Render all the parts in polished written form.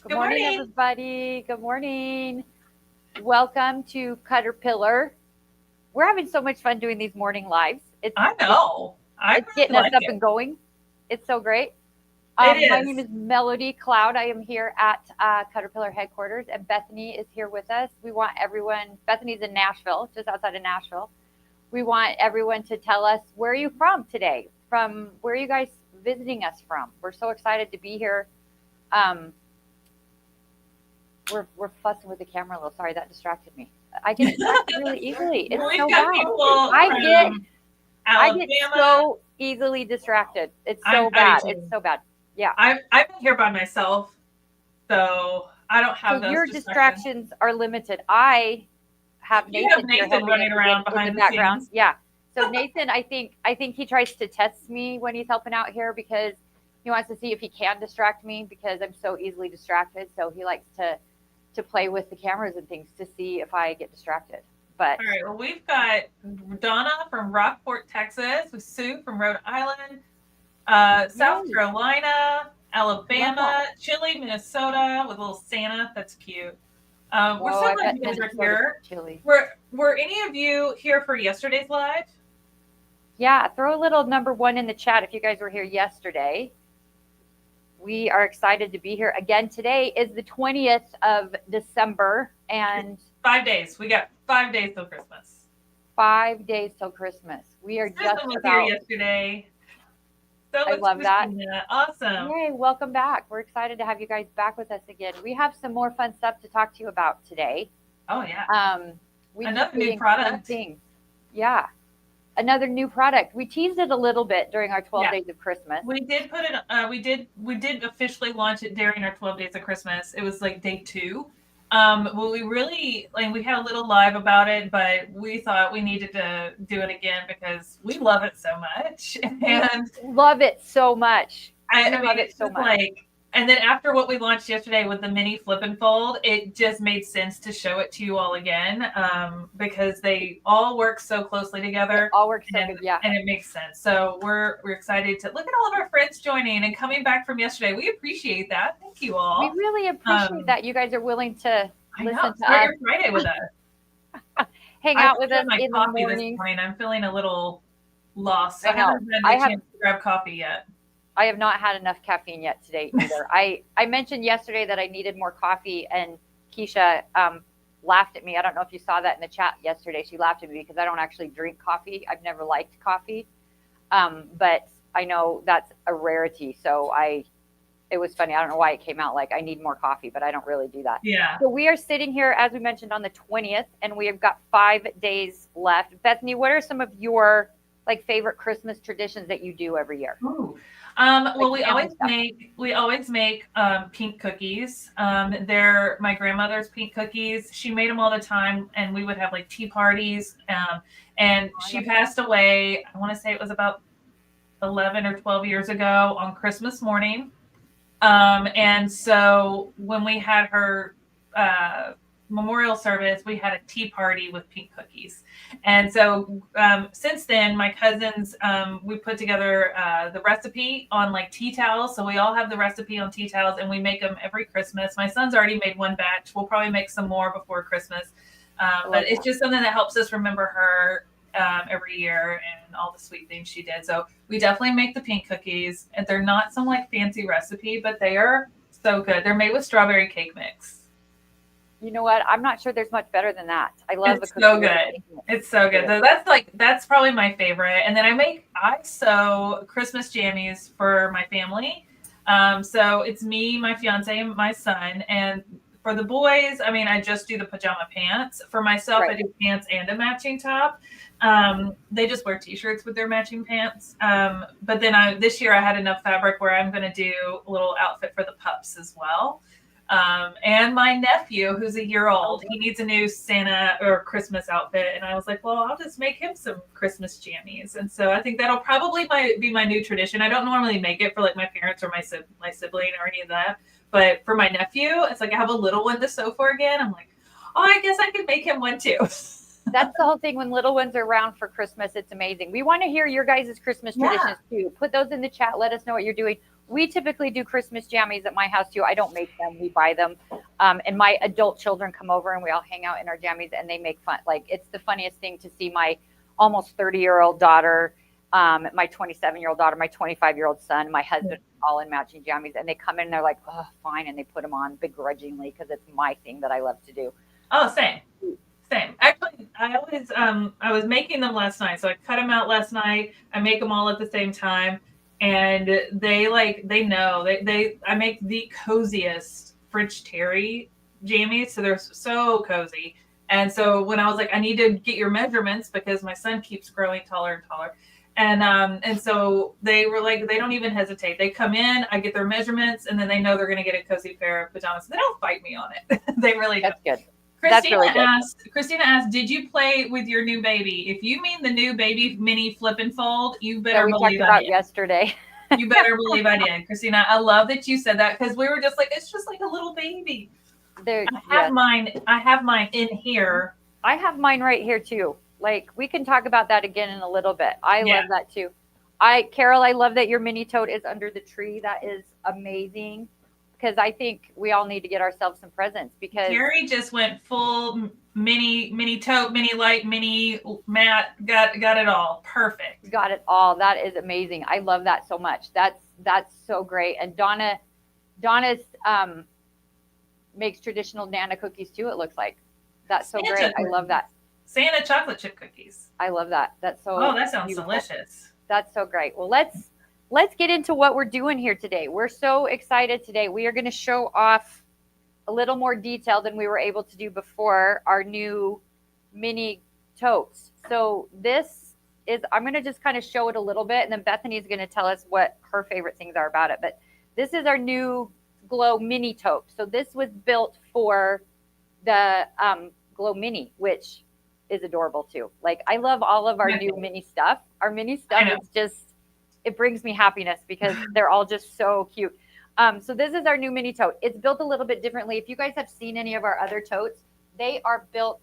Good Good morning, morning. everybody. Good morning. Welcome to Caterpillar. We're having so much fun doing these morning lives. It's I it's know. I it's getting really us like up it. and going. It's so great. It My name is. is Melodee Cloud. I am here at Caterpillar headquarters, and Bethany is here with us. We want everyone. Bethany's in Nashville, just outside of Nashville. We want everyone to tell us where are you from today. From where are you guys visiting us from? We're so excited to be here. Um, we're fussing with the camera a little. Sorry, that distracted me. I get distracted really easily. It's We've so got bad. people I get from I get Alabama. so easily distracted. It's so I do bad. It's too. so bad. Yeah. I've been here by myself, so I don't So have those your distractions. distractions are limited. I have You have Nathan here Nathan helping us running again around in the behind the background. scenes. Yeah. So Nathan, I think he tries to test me when he's helping out here because he wants to see if he can distract me because I'm so easily distracted. So he likes to play with the cameras and things to see if I get distracted. But All right. Well, we've got Donna from Rockport, Texas, with Sue from Rhode Island, South yay, Carolina, love that. Alabama, Chile, Minnesota, with a little Santa. That's cute. We're Whoa, so I glad bet you guys are Minnesota's here. chilly. Were any of you here for yesterday's live? Yeah, throw a little number one in the chat if you guys were here yesterday. We are excited to be here again. Today is the 20th of December and 5 days. We got 5 days till Christmas. 5 days till Christmas. We are Susan just was here about, yesterday. So I was love that. Christina. Awesome. Yay, welcome back. We're excited to have you guys back with us again. We have some more fun stuff to talk to you about today. Oh yeah. Um, we keep Another new getting fun product. things. Yeah, another new product. We teased it a little bit during our 12 Yeah. days of Christmas. We did put it. We did officially launch it during our 12 days of Christmas. It was like day 2. Well, we really we had a little live about it, but we thought we needed to do it again because we love it so much. We And love it so much. We I mean, love it it's so just much. like, and then after what we launched yesterday with the mini flip and fold, it just made sense to show it to you all again, because they all work so closely It together, all works so and good. Yeah. and it makes sense. So we're excited to look at all of our friends joining and coming back from yesterday. We appreciate that. Thank you We all. really appreciate Um, that you guys are willing to I know. listen to Start us, your Friday with us. hang I out haven't with had us my in the coffee this mornings. morning. I'm feeling a little lost. I I know. haven't had I the have chance to grab coffee yet. I have not had enough caffeine yet today either. I mentioned yesterday that I needed more coffee, and Keisha laughed at me. I don't know if you saw that in the chat yesterday. She laughed at me because I don't actually drink coffee. I've never liked coffee, but I know that's a rarity. So it was funny. I don't know why it came out like I need more coffee, but I don't really do that. Yeah. So we are sitting here, as we mentioned, on the 20th, and we have got 5 days left. Bethany, what are some of your like favorite Christmas traditions that you do every year? Ooh. Like Well, we family always stuff. make pink cookies. They're my grandmother's pink cookies. She made them all the time, and we would have like tea parties. And Oh, I she love that. passed away. I want to say it was about 11 or 12 years ago on Christmas morning. And so when we had her memorial service, we had a tea party with pink cookies. And so since then, my cousins, we put together the recipe on like tea towels. So we all have the recipe on tea towels, and we make them every Christmas. My son's already made one batch. We'll probably make some more before Christmas. I But love it's that. just something that helps us remember her every year and all the sweet things she did. So we definitely make the pink cookies. And they're not some like fancy recipe, but they are so good. They're made with strawberry cake mix. You know what? I'm not sure there's much better than that. I love a It's so cookie with a good. cake mix. It's so good. Good. So that's probably my favorite. And then I sew Christmas jammies for my family. So it's me, my fiance, and my son. And for the boys, I mean, I just do the pajama pants. For myself, I Right. do pants and a matching top. They just wear t-shirts with their matching pants. But then this year I had enough fabric where I'm going to do a little outfit for the pups as well. And my nephew, who's a year Oh, old, he good. needs a new Santa or Christmas outfit. And I was like, well, I'll just make him some Christmas jammies. And so I think that'll probably be my new tradition. I don't normally make it for like my parents or my sibling or any of that. But for my nephew, it's like I have a little one to sew for again. I'm like, oh, I guess I could make him one too. That's the whole thing when little ones are around for Christmas. It's amazing. We want to hear your guys' Christmas Yeah. traditions too. Put those in the chat. Let us know what you're doing. we typically do Christmas jammies at my house too. I don't make them; we buy them. And my adult children come over and we all hang out in our jammies, and they make fun. Like it's the funniest thing to see my almost 30-year-old daughter, my 27-year-old daughter, my 25-year-old son, my husband, all in matching jammies, and they come in and they're like, "Oh, fine," and they put them on begrudgingly because it's my thing that I love to do. Oh, same. Same. Actually, I was making them last night, so I cut them out last night. I make them all at the same time, and they know I make the coziest French terry jammies, so they're so cozy. And so when I was like, I need to get your measurements because my son keeps growing taller and taller. And so they were like, they don't even hesitate. They come in, I get their measurements, and then they know they're going to get a cozy pair of pajamas. They don't fight me on it. They really don't. That's good. Christina asked, did you play with your new baby? If you mean the new baby mini flip and fold, you better believe I did. Yesterday. You better believe I did. Christina, I love that you said that because we were just like, it's just like a little baby. I have mine in here. I have mine right here too. Like we can talk about that again in a little bit. I love that too. Carol, I love that your mini tote is under the tree. That is amazing. Because I think we all need to get ourselves some presents because Gary just went full mini tote, mini light, mini mat, got it all. Perfect. Got it all. That is amazing. I love that so much. That's so great. And Donna's makes traditional Nana cookies too, it looks like. That's so great. I love that. Santa chocolate chip cookies. I love that. That's so that sounds beautiful. Delicious. That's so great. Well, let's get into what we're doing here today. We're so excited today. We are going to show off a little more detail than we were able to do before our new mini totes. So I'm going to just kind of show it a little bit, and then Bethany's going to tell us what her favorite things are about it. But this is our new Glow Mini Tote. So this was built for the Glow Mini, which is adorable too. Like I love all of our new mini stuff. Our mini stuff is just, it brings me happiness because they're all just so cute. So this is our new mini tote. It's built a little bit differently. If you guys have seen any of our other totes, they are built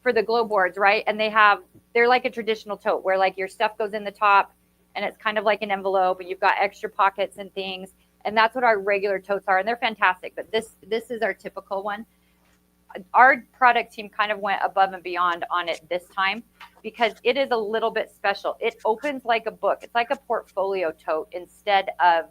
for the glow boards, right? And they're like a traditional tote where like your stuff goes in the top and it's kind of like an envelope and you've got extra pockets and things. And that's what our regular totes are. And they're fantastic. But this is our typical one. Our product team kind of went above and beyond on it this time because it is a little bit special. It opens like a book. It's like a portfolio tote instead of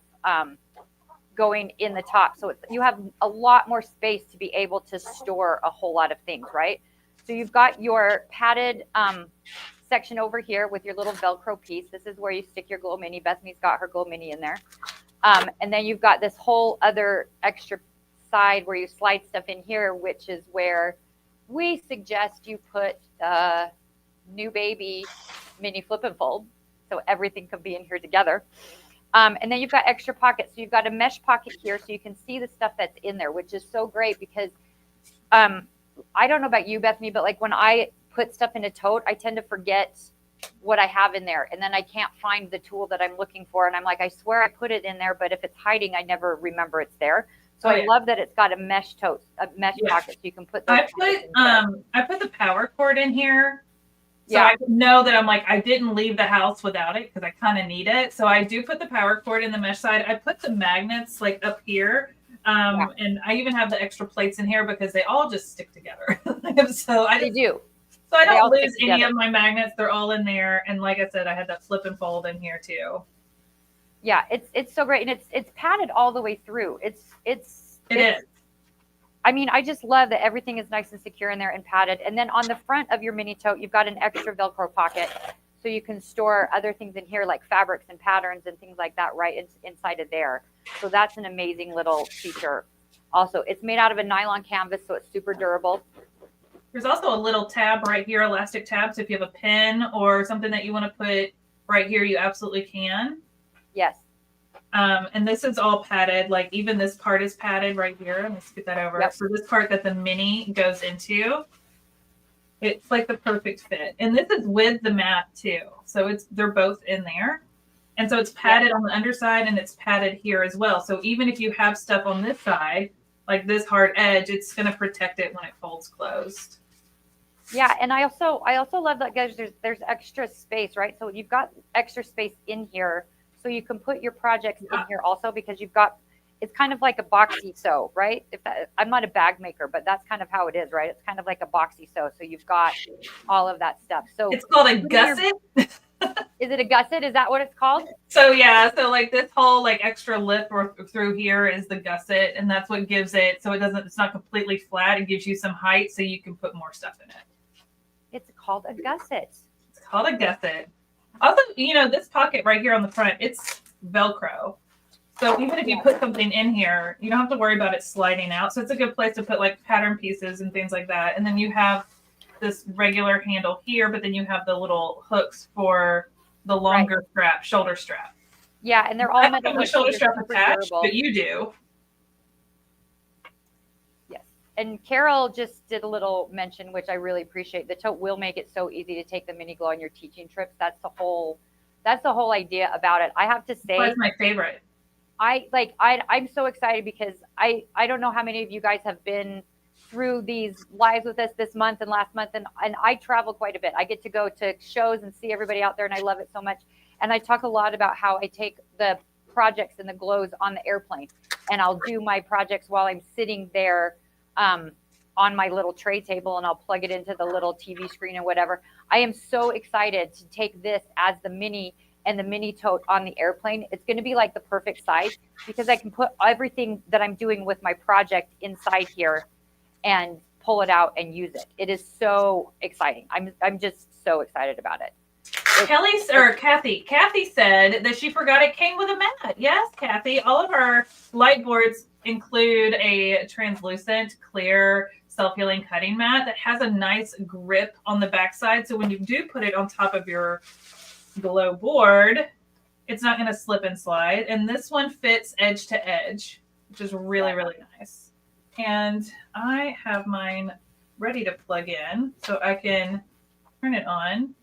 going in the top. So you have a lot more space to be able to store a whole lot of things, right? So you've got your padded section over here with your little Velcro piece. This is where you stick your Glow Mini. Bethany's got her Glow Mini in there. And then you've got this whole other extra side where you slide stuff in here, which is where we suggest you put new baby mini flip and fold. So everything can be in here together. And then you've got extra pockets. So you've got a mesh pocket here so you can see the stuff that's in there, which is so great because I don't know about you, Bethany, but like when I put stuff in a tote, I tend to forget what I have in there. And then I can't find the tool that I'm looking for. And I'm like, I swear I put it in there, but if it's hiding, I never remember it's there. So I love that it's got a mesh tote, a mesh pocket, so you can put those. I put the power cord in here, so I know that I'm like I didn't leave the house without it because I kind of need it. So I do put the power cord in the mesh side. I put the magnets like up here, and I even have the extra plates in here because they all just stick together. So I don't lose any of my magnets. They're all in there, and like I said, I had that flip and fold in here too. Yeah, it's so great, and it's padded all the way through. It is. I mean, I just love that everything is nice and secure in there and padded. And then on the front of your mini tote, you've got an extra Velcro pocket, so you can store other things in here like fabrics and patterns and things like that right inside of there. So that's an amazing little feature. Also, it's made out of a nylon canvas, so it's super durable. There's also a little tab right here, elastic tab. So if you have a pen or something that you want to put right here, you absolutely can. Yes. And this is all padded. Like even this part is padded right here. Let's get that over. Yep. So this part that the mini goes into, it's like the perfect fit. And this is with the mat too. So they're both in there. And so it's padded on the underside and it's padded here as well. So even if you have stuff on this side, like this hard edge, it's going to protect it when it folds closed. Yeah, and I also love that, guys. There's extra space, right? So you've got extra space in here So you can put your projects in here also because you've got, it's kind of like a boxy sew, right? I'm not a bag maker, but that's kind of how it is, right? It's kind of like a boxy sew. So you've got all of that stuff. So it's called a gusset. Is it a gusset? Is that what it's called? So yeah, so like this whole like extra lip or through here is the gusset, and that's what gives it, so it's not completely flat. It gives you some height so you can put more stuff in it. It's called a gusset. It's called a gusset. Also, this pocket right here on the front, it's Velcro. So even if you put something in here, you don't have to worry about it sliding out. So it's a good place to put like pattern pieces and things like that. And then you have this regular handle here, but then you have the little hooks for the longer strap, shoulder strap. Yeah, and they're all meant to have a shoulder strap attached, but you do. Yes. And Carol just did a little mention, which I really appreciate. The tote will make it so easy to take the mini glow on your teaching trips. That's the whole idea about it. I have to say, that's my favorite. I'm so excited because I don't know how many of you guys have been through these lives with us this month and last month, and I travel quite a bit. I get to go to shows and see everybody out there, and I love it so much. And I talk a lot about how I take the projects and the glows on the airplane, and I'll do my projects while I'm sitting there on my little tray table, and I'll plug it into the little TV screen and whatever. I am so excited to take this as the mini and the mini tote on the airplane. It's going to be like the perfect size because I can put everything that I'm doing with my project inside here and pull it out and use it. It is so exciting. I'm just so excited about it. Kathy said that she forgot it came with a mat. Yes, Kathy, all of our light boards include a translucent, clear, self-healing cutting mat that has a nice grip on the backside. So when you do put it on top of your glow board, it's not going to slip and slide. And this one fits edge to edge, which is really, really nice. And I have mine ready to plug in so I can turn it on.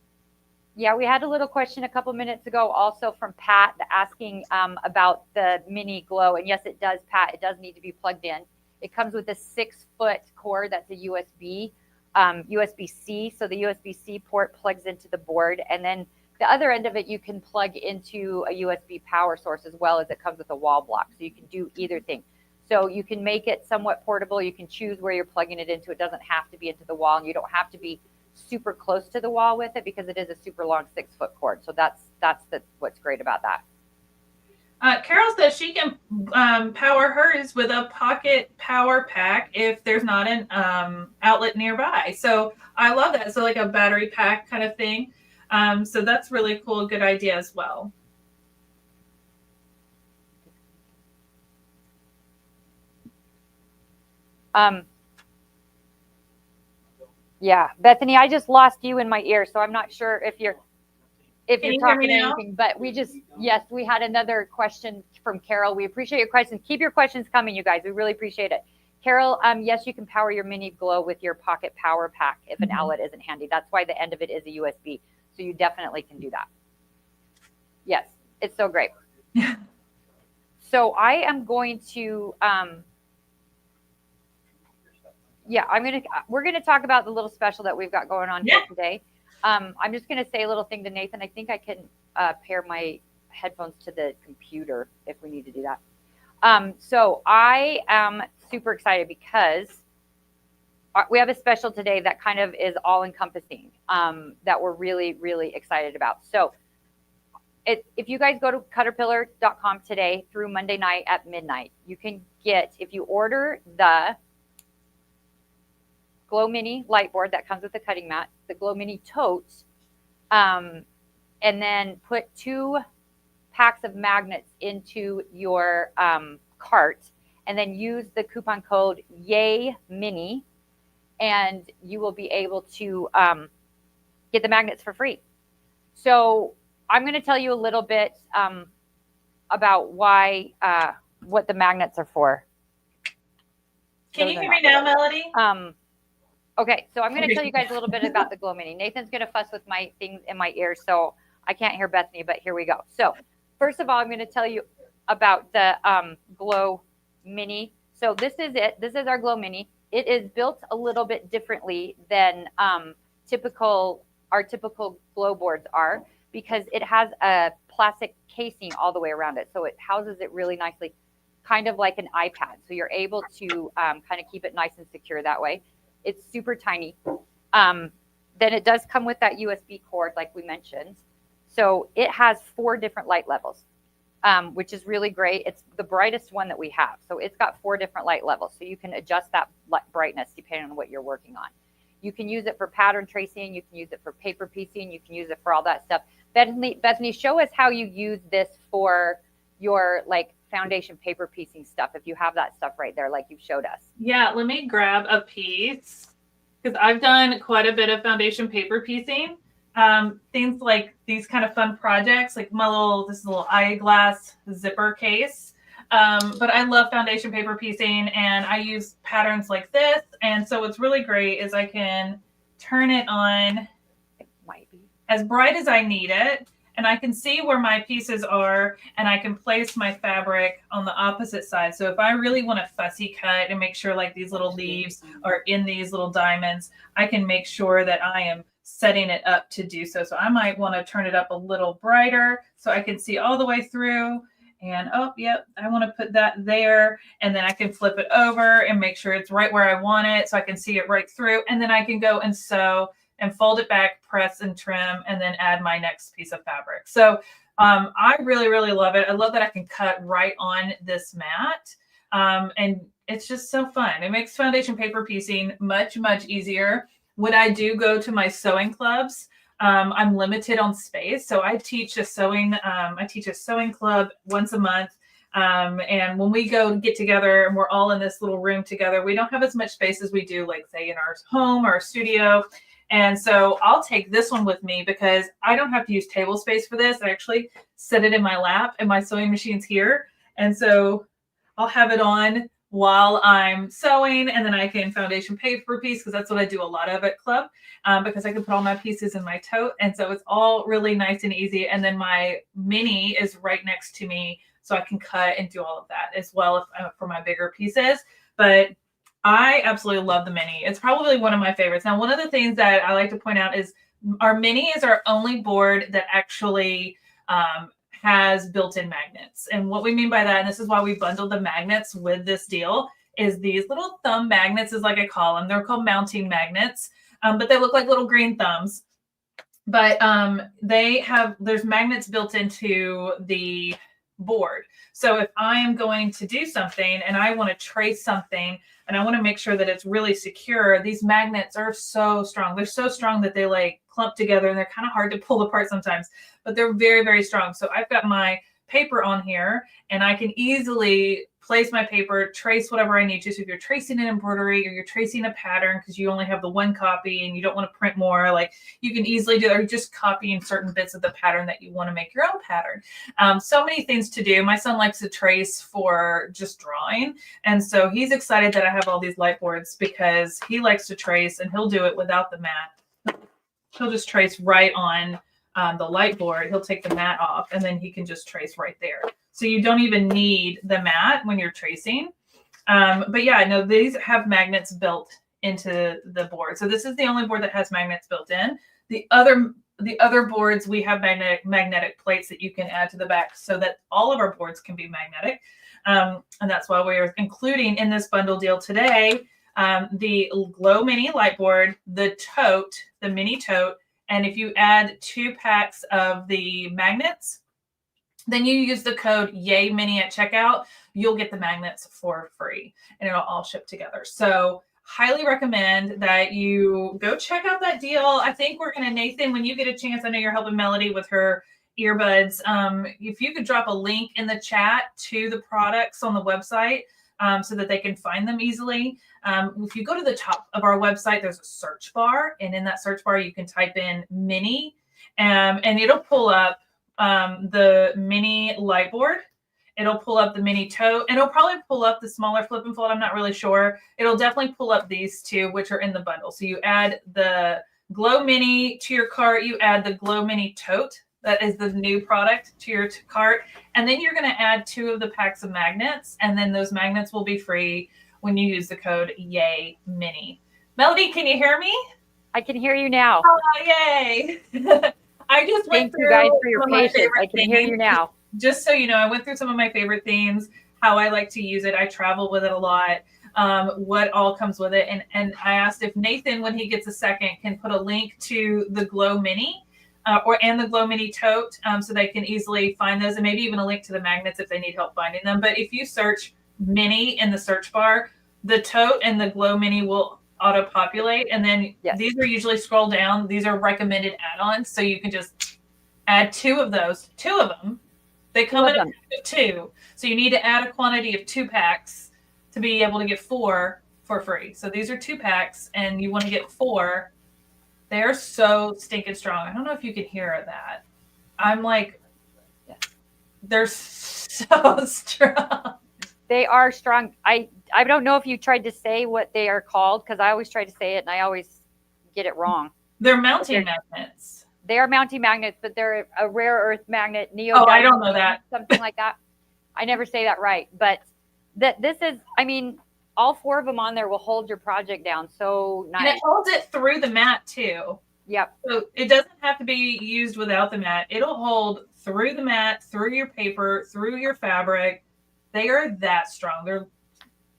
Yeah, we had a little question a couple minutes ago also from Pat asking about the mini glow. And yes, it does, Pat. It does need to be plugged in. It comes with a 6-foot cord that's a USB-C. So the USB-C port plugs into the board. And then the other end of it, you can plug into a USB power source as well, as it comes with a wall block. So you can do either thing. So you can make it somewhat portable. You can choose where you're plugging it into. It doesn't have to be into the wall, and you don't have to be super close to the wall with it because it is a super long 6-foot cord. So that's what's great about that. Carol says she can power hers with a pocket power pack if there's not an outlet nearby. So I love that. So like a battery pack kind of thing. So that's really cool. Good idea as well. Yeah, Bethany, I just lost you in my ear, so I'm not sure if you're talking anything, but we had another question from Carol. We appreciate your questions. Keep your questions coming, you guys. We really appreciate it. Carol, yes, you can power your mini glow with your pocket power pack if an outlet isn't handy. That's why the end of it is a USB. So you definitely can do that. Yes, it's so great. So I am going to we're going to talk about the little special that we've got going on here today. I'm just going to say a little thing to Nathan. I think I can pair my headphones to the computer if we need to do that. So I am super excited because we have a special today that kind of is all encompassing that we're really, really excited about. So if you guys go to Caterpillar.com today through Monday night at midnight, you can get, if you order the Glow Mini light board that comes with the cutting mat, the Glow Mini Tote, and then put 2 packs of magnets into your cart, and then use the coupon code YAY MINI, and you will be able to get the magnets for free. So I'm going to tell you a little bit about what the magnets are for. Can you hear me now, Melodee? Okay, so I'm going to tell you guys a little bit about the Glow Mini. Nathan's going to fuss with my things in my ears, so I can't hear Bethany, but here we go. So first of all, I'm going to tell you about the Glow Mini. So this is it. This is our Glow Mini. It is built a little bit differently than our typical glow boards are, because it has a plastic casing all the way around it. So it houses it really nicely, kind of like an iPad. So you're able to kind of keep it nice and secure that way. It's super tiny. Then it does come with that USB cord, like we mentioned. So it has 4 different light levels, which is really great. It's the brightest one that we have. So it's got 4 different light levels. So you can adjust that brightness depending on what you're working on. You can use it for pattern tracing. You can use it for paper piecing. You can use it for all that stuff. Bethany, show us how you use this for your like foundation paper piecing stuff, if you have that stuff right there like you've showed us. Yeah, let me grab a piece because I've done quite a bit of foundation paper piecing. Things like these kind of fun projects, like this little eyeglass zipper case. But I love foundation paper piecing, and I use patterns like this. And so what's really great is I can turn it on as bright as I need it, and I can see where my pieces are, and I can place my fabric on the opposite side. So if I really want a fussy cut and make sure like these little leaves are in these little diamonds, I can make sure that I am setting it up to do so. So I might want to turn it up a little brighter so I can see all the way through. And I want to put that there, and then I can flip it over and make sure it's right where I want it so I can see it right through. And then I can go and sew and fold it back, press and trim, and then add my next piece of fabric. So I really, really love it. I love that I can cut right on this mat. And it's just so fun. It makes foundation paper piecing much, much easier. When I do go to my sewing clubs, I'm limited on space. So I teach a sewing club once a month. And when we go get together and we're all in this little room together, we don't have as much space as we do, like say in our home or our studio. And so I'll take this one with me because I don't have to use table space for this. I actually set it in my lap and my sewing machine's here. And so I'll have it on while I'm sewing, and then I can foundation paper piece because that's what I do a lot of at club, because I can put all my pieces in my tote. And so it's all really nice and easy. And then my mini is right next to me, so I can cut and do all of that as well for my bigger pieces. But I absolutely love the mini. It's probably one of my favorites. Now, one of the things that I like to point out is our mini is our only board that actually has built-in magnets. And what we mean by that, and this is why we bundled the magnets with this deal, is these little thumb magnets, is like I call them. They're called mounting magnets, but they look like little green thumbs. But there's magnets built into the board. So if I am going to do something and I want to trace something and I want to make sure that it's really secure, these magnets are so strong. They're so strong that they like clump together and they're kind of hard to pull apart sometimes, but they're very, very strong. So I've got my paper on here and I can easily place my paper, trace whatever I need to. So if you're tracing an embroidery or you're tracing a pattern because you only have the one copy and you don't want to print more, like you can easily do that, or just copying certain bits of the pattern that you want to make your own pattern. So many things to do. My son likes to trace for just drawing. And so he's excited that I have all these light boards because he likes to trace and he'll do it without the mat. He'll just trace right on the light board. He'll take the mat off and then he can just trace right there. So you don't even need the mat when you're tracing. But yeah, no, these have magnets built into the board. So this is the only board that has magnets built in. The other boards, we have magnetic plates that you can add to the back so that all of our boards can be magnetic. And that's why we're including in this bundle deal today, the Glow Mini light board, the tote, the mini tote. And if you add 2 packs of the magnets, then you use the code YAYMINI at checkout, you'll get the magnets for free and it'll all ship together. So highly recommend that you go check out that deal. I think we're going to, Nathan, when you get a chance, I know you're helping Melody with her earbuds. If you could drop a link in the chat to the products on the website so that they can find them easily. If you go to the top of our website, there's a search bar. And in that search bar, you can type in mini and it'll pull up the mini light board. It'll pull up the mini tote and it'll probably pull up the smaller flip and fold. I'm not really sure. It'll definitely pull up these 2, which are in the bundle. So you add the Glow Mini to your cart. You add the Glow Mini tote. That is the new product to your cart. And then you're going to add 2 of the packs of magnets. And then those magnets will be free when you use the code YAYMINI. Melody, can you hear me? I can hear you now. Oh, yay. I just went Thank you guys through for your some of my patience. I favorite can hear you themes. now. Just so you know, I went through some of my favorite themes, how I like to use it. I travel with it a lot. What all comes with it. And I asked if Nathan, when he gets a second, can put a link to the Glow Mini and the Glow Mini Tote so they can easily find those, and maybe even a link to the magnets if they need help finding them. But if you search Mini in the search bar, the Tote and the Glow Mini will auto-populate. And then these are usually scroll down. These are recommended add-ons. So you can just add two of them. They come in a pack of 2. So you need to add a quantity of 2 packs to be able to get 4 for free. So these are 2 packs and you want to get 4. They're so stinking strong. I don't know if you can hear that. I'm like, they're so strong. They are strong. I don't know if you tried to say what they are called, because I always try to say it and I always get it wrong. They're mounting magnets. They are mounting magnets, but they're a rare earth magnet, neodymium. Oh, I don't know that. Something like that. I never say that right. But this is, I mean, all 4 of them on there will hold your project down so nice. And it holds it through the mat too. Yep. So it doesn't have to be used without the mat. It'll hold through the mat, through your paper, through your fabric. They are that strong. They're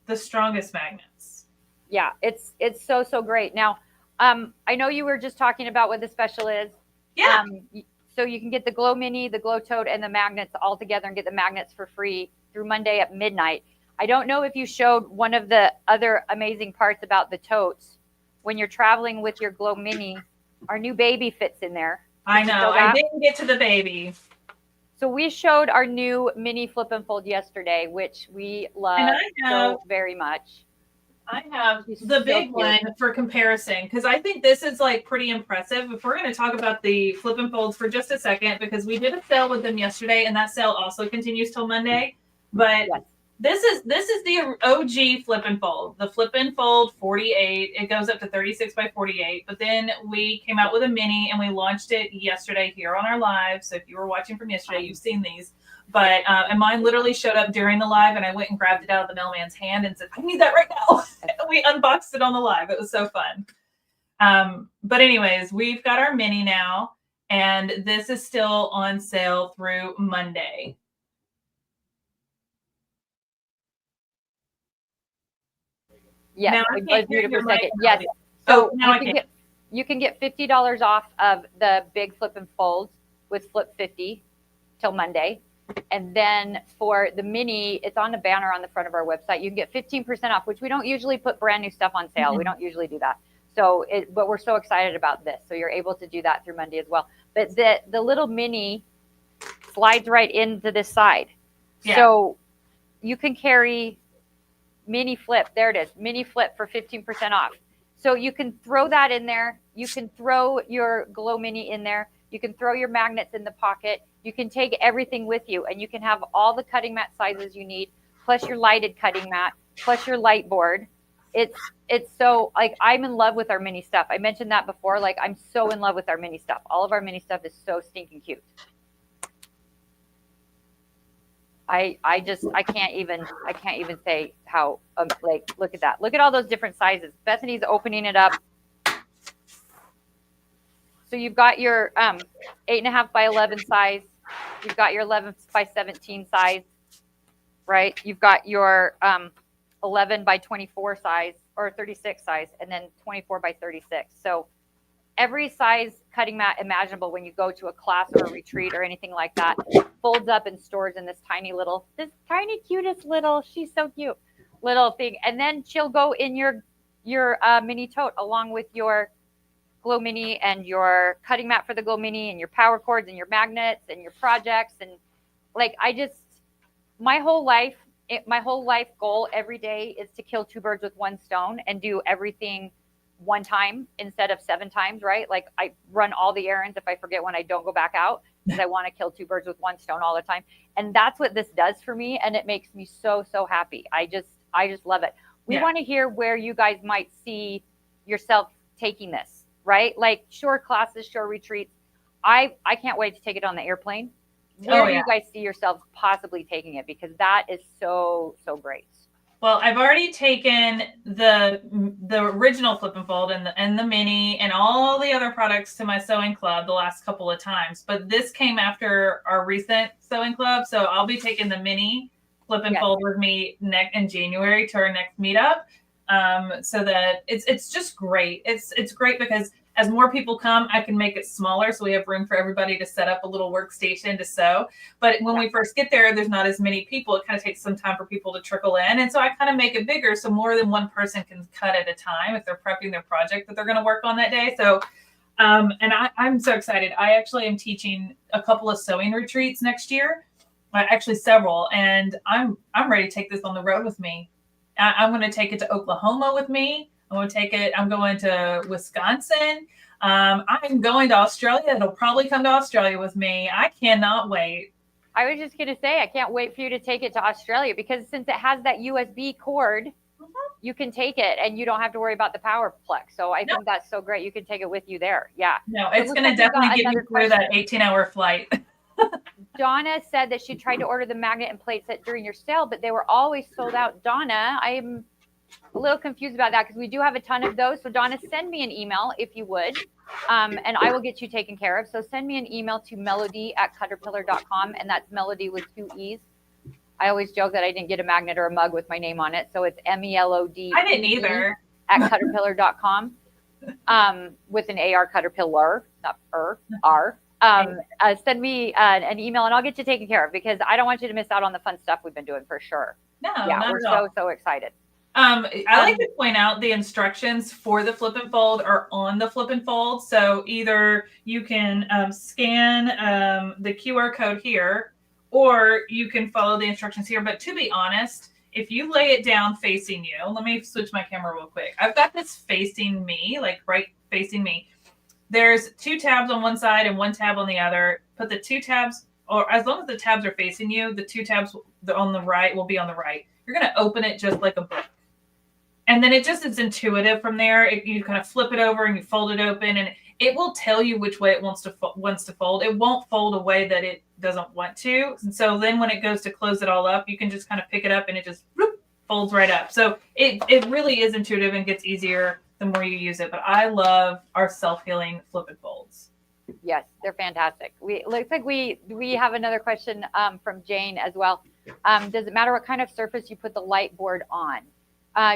the strongest magnets. Yeah, it's so great. Now, I know you were just talking about what the special is. Yeah. So you can get the Glow Mini, the Glow Tote, and the magnets all together and get the magnets for free through Monday at midnight. I don't know if you showed one of the other amazing parts about the totes. When you're traveling with your Glow Mini, our new baby fits in there. I know. I didn't get to the baby. So we showed our new mini flip and fold yesterday, which we love so very much. I have the big one for comparison, because I think this is like pretty impressive. If we're going to talk about the flip and folds for just a second, because we did a sale with them yesterday, and that sale also continues till Monday. But this is the OG flip and fold, the flip and fold 48. It goes up to 36 by 48. But then we came out with a mini, and we launched it yesterday here on our live. So if you were watching from yesterday, you've seen these. But and mine literally showed up during the live, and I went and grabbed it out of the mailman's hand and said, I need that right now. We unboxed it on the live. It was so fun. But anyways, we've got our mini now, and this is still on sale through Monday. Yes, now I was muted for a second. Yes. So you can get $50 off of the big flip and fold with Flip 50 till Monday. And then for the mini, it's on the banner on the front of our website. You can get 15% off, which we don't usually put brand new stuff on sale. We don't usually do that. So, but we're so excited about this. So you're able to do that through Monday as well. But the little mini slides right into this side. Yeah. So you can carry mini flip. There it is. Mini flip for 15% off. So you can throw that in there. You can throw your Glow Mini in there. You can throw your magnets in the pocket. You can take everything with you, and you can have all the cutting mat sizes you need, plus your lighted cutting mat, plus your light board. It's so, like, I'm in love with our mini stuff. I mentioned that before. Like, I'm so in love with our mini stuff. All of our mini stuff is so stinking cute. I can't even say how, like, look at that. Look at all those different sizes. Bethany's opening it up. So you've got your 8.5 by 11 size. You've got your 11 by 17 size, right? You've got your 11 by 24 size, or 36 size, and then 24 by 36. So every size cutting mat imaginable when you go to a class or a retreat or anything like that folds up and stores in this tiny cutest little, she's so cute, little thing. And then she'll go in your mini tote along with your Glow Mini and your cutting mat for the Glow Mini and your power cords and your magnets and your projects. And like, my whole life goal every day is to kill 2 birds with 1 stone and do everything 1 time instead of 7 times, right? Like, I run all the errands. If I forget one, I don't go back out, because I want to kill 2 birds with 1 stone all the time. And that's what this does for me. And it makes me so, so happy. I just love it. We want to hear where you guys might see yourself taking this. Right? Like, shore classes, shore retreats. I can't wait to take it on the airplane. Where do you guys see yourselves possibly taking it? Because that is so, so great. Well, I've already taken the original Flip and Fold and the mini and all the other products to my sewing club the last couple of times, but this came after our recent sewing club, so I'll be taking the mini Flip and Fold with me in January to our next meetup. So that it's just great. It's great because as more people come, I can make it smaller, so we have room for everybody to set up a little workstation to sew. But when we first get there, there's not as many people. It kind of takes some time for people to trickle in. And so I kind of make it bigger so more than one person can cut at a time if they're prepping their project that they're going to work on that day. So, and I'm so excited. I actually am teaching a couple of sewing retreats next year, actually several, and I'm ready to take this on the road with me. I'm going to take it to Oklahoma with me. I'm going to Wisconsin. I'm going to Australia. It'll probably come to Australia with me. I cannot wait. I was just going to say, I can't wait for you to take it to Australia because since it has that USB cord, you can take it and you don't have to worry about the power plug. So I think that's so great. You can take it with you there. Yeah. No, it's going to definitely get me through that 18-hour flight. Donna said that she tried to order the magnet and plate set during your sale, but they were always sold out. Donna, I'm a little confused about that because we do have a ton of those. So Donna, send me an email if you would, and I will get you taken care of. So send me an email to melodee@caterpillar.com, and that's Melodee with 2 E's. I always joke that I didn't get a magnet or a mug with my name on it. So it's MELOD. I didn't either. At caterpillar.com with an AR, Caterpillar, not R. Send me an email and I'll get you taken care of because I don't want you to miss out on the fun stuff we've been doing for sure. No, yeah, we're so excited. I like to point out the instructions for the Flip and Fold are on the Flip and Fold. So either you can scan the QR code here, or you can follow the instructions here. But to be honest, if you lay it down facing you, let me switch my camera real quick. I've got this facing me, like right facing me. There's 2 tabs on one side and 1 tab on the other. Put the 2 tabs, or as long as the tabs are facing you, the 2 tabs on the right will be on the right. You're going to open it just like a book. And then it's intuitive from there. You kind of flip it over and you fold it open, and it will tell you which way it wants to fold. It won't fold a way that it doesn't want to. And so then when it goes to close it all up, you can just kind of pick it up and it just whoop, folds right up. So it really is intuitive and gets easier the more you use it. But I love our self-healing Flip and Folds. Yes, they're fantastic. Looks like we have another question from Jane as well. Does it matter what kind of surface you put the light board on?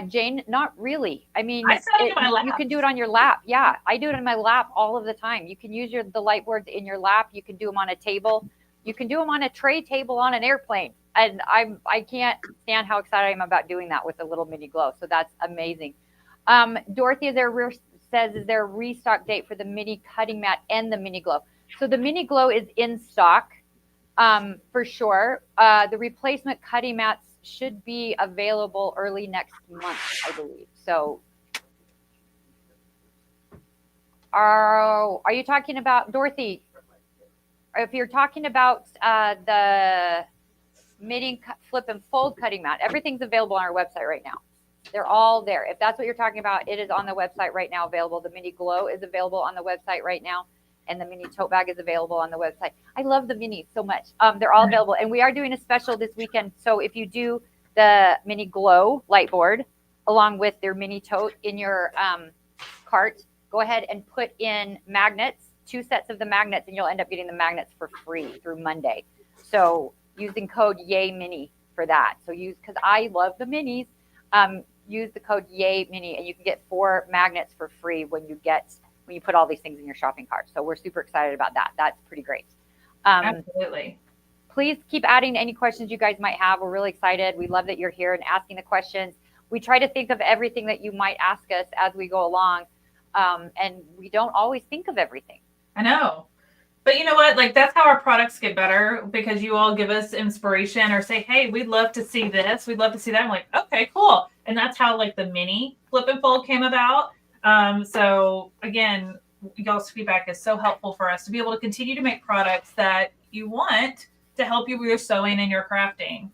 Jane, not really. I mean, you can do it on your lap. Yeah, I do it in my lap all of the time. You can use the light boards in your lap. You can do them on a table. You can do them on a tray table on an airplane. And I can't stand how excited I am about doing that with a little mini glow. So that's amazing. Dorothy says, is there a restock date for the mini cutting mat and the mini glow? So the mini glow is in stock for sure. The replacement cutting mats should be available early next month, I believe. So are you talking about, Dorothy, if you're talking about the mini flip and fold cutting mat, everything's available on our website right now. They're all there. If that's what you're talking about, it is on the website right now available. The mini glow is available on the website right now. And the mini tote bag is available on the website. I love the minis so much. They're all available. And we are doing a special this weekend. So if you do the mini glow light board along with their mini tote in your cart, go ahead and put in magnets, 2 sets of the magnets, and you'll end up getting the magnets for free through Monday. So using code YAYMINI for that. So because I love the minis, use the code YAYMINI and you can get 4 magnets for free when you put all these things in your shopping cart. So we're super excited about that. That's pretty great. Absolutely. Please keep adding any questions you guys might have. We're really excited. We love that you're here and asking the questions. We try to think of everything that you might ask us as we go along. And we don't always think of everything. I know. But you know what? Like, that's how our products get better, because you all give us inspiration or say, hey, we'd love to see this. We'd love to see that. I'm like, okay, cool. And that's how like the mini flip and fold came about. So again, y'all's feedback is so helpful for us to be able to continue to make products that you want to help you with your sewing and your crafting.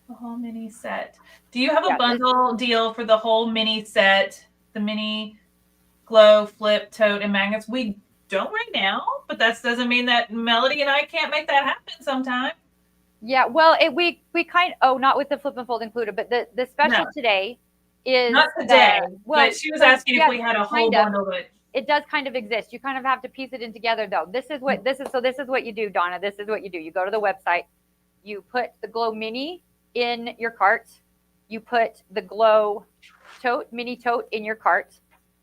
The whole mini set. Do you have a bundle deal for the whole mini set, the mini glow, flip, tote, and magnets? We don't right now, but that doesn't mean that Melodee and I can't make that happen sometime. Yeah, well, not with the flip and fold included, but the special No, today is not today. well, But she was so asking if yeah, we had a whole kind of. bundle that. It does kind of exist. You kind of have to piece it in together though. This is what you do, Donna. This is what you do. You go to the website, you put the Glow Mini in your cart, you put the Glow Mini Tote in your cart,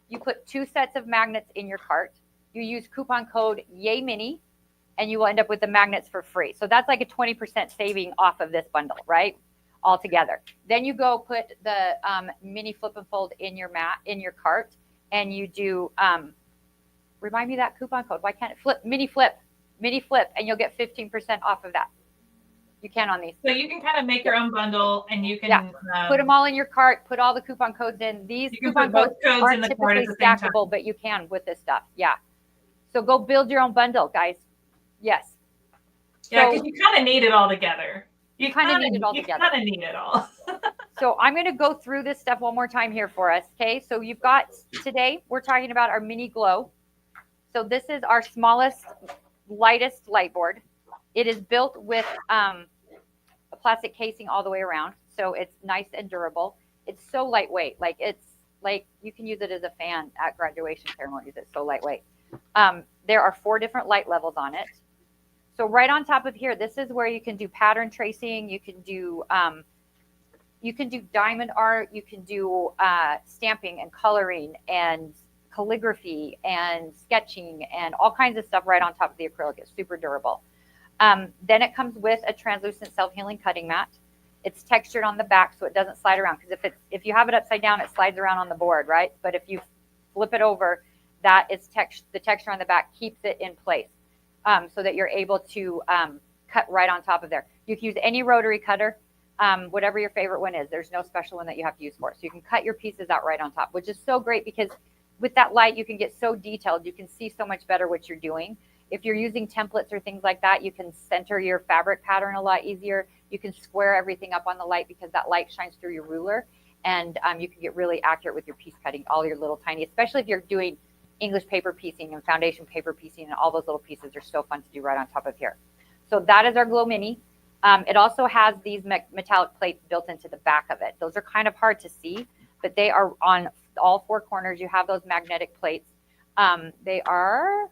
you put 2 sets of magnets in your cart, you use coupon code Yay Mini, and you will end up with the magnets for free. So that's like a 20% saving off of this bundle, right? All together. Then you go put the mini flip and fold in your cart, and you do remind me that coupon code. Why can't it mini flip, and you'll get 15% off of that. You can on these. So you can kind of make your own bundle, and you can put them all in your cart. Put all the coupon codes in. These coupon codes aren't typically stackable, but you can with this stuff. Yeah. So go build your own bundle, guys. Yes. Yeah, because you kind of need it all together. You kind of need it all together. You kind of need it all. So I'm going to go through this stuff one more time here for us. Okay. So you've got today, we're talking about our mini glow. So this is our smallest, lightest light board. It is built with a plastic casing all the way around. So it's nice and durable. It's so lightweight. Like it's like you can use it as a fan at graduation ceremonies. It's so lightweight. There are 4 different light levels on it. So right on top of here, this is where you can do pattern tracing. You can do diamond art. You can do stamping and coloring and calligraphy and sketching and all kinds of stuff right on top of the acrylic. It's super durable. Then it comes with a translucent self-healing cutting mat. It's textured on the back so it doesn't slide around, because if you have it upside down, it slides around on the board, right? But if you flip it over, that is the texture on the back keeps it in place, so that you're able to cut right on top of there. You can use any rotary cutter, whatever your favorite one is. There's no special one that you have to use for it. So you can cut your pieces out right on top, which is so great because with that light, you can get so detailed. You can see so much better what you're doing. If you're using templates or things like that, you can center your fabric pattern a lot easier. You can square everything up on the light because that light shines through your ruler, and you can get really accurate with your piece cutting, all your little tiny, especially if you're doing English paper piecing and foundation paper piecing, and all those little pieces are so fun to do right on top of here. So that is our Glow Mini. It also has these metallic plates built into the back of it. Those are kind of hard to see, but they are on all 4 corners. You have those magnetic plates. They are,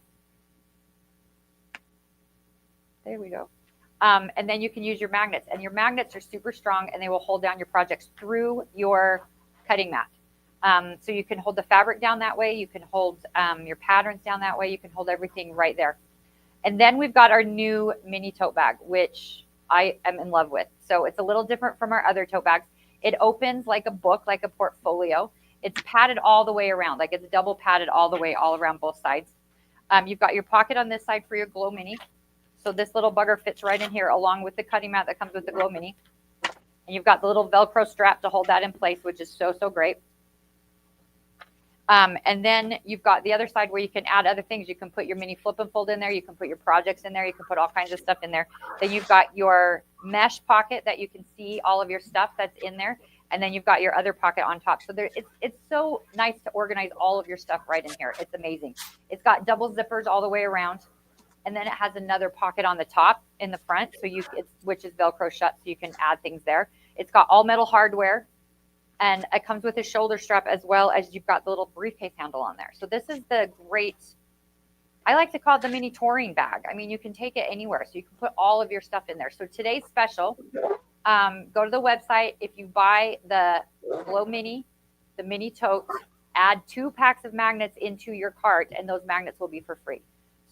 there we go. And then you can use your magnets, and your magnets are super strong, and they will hold down your projects through your cutting mat. So you can hold the fabric down that way. You can hold your patterns down that way. You can hold everything right there. And then we've got our new mini tote bag, which I am in love with. So it's a little different from our other tote bags. It opens like a book, like a portfolio. It's padded all the way around, like it's double padded all the way, all around both sides. You've got your pocket on this side for your Glow Mini. So this little bugger fits right in here along with the cutting mat that comes with the Glow Mini. And you've got the little Velcro strap to hold that in place, which is so, so great. And then you've got the other side where you can add other things. You can put your mini flip and fold in there. You can put your projects in there. You can put all kinds of stuff in there. Then you've got your mesh pocket that you can see all of your stuff that's in there. And then you've got your other pocket on top. So it's so nice to organize all of your stuff right in here. It's amazing. It's got double zippers all the way around. And then it has another pocket on the top in the front, which is Velcro shut, so you can add things there. It's got all metal hardware. And it comes with a shoulder strap, as well as you've got the little briefcase handle on there. So this is the great, I like to call it the mini touring bag. I mean, you can take it anywhere. So you can put all of your stuff in there. So today's special, go to the website. If you buy the Glow Mini, the mini tote, add 2 packs of magnets into your cart, and those magnets will be for free.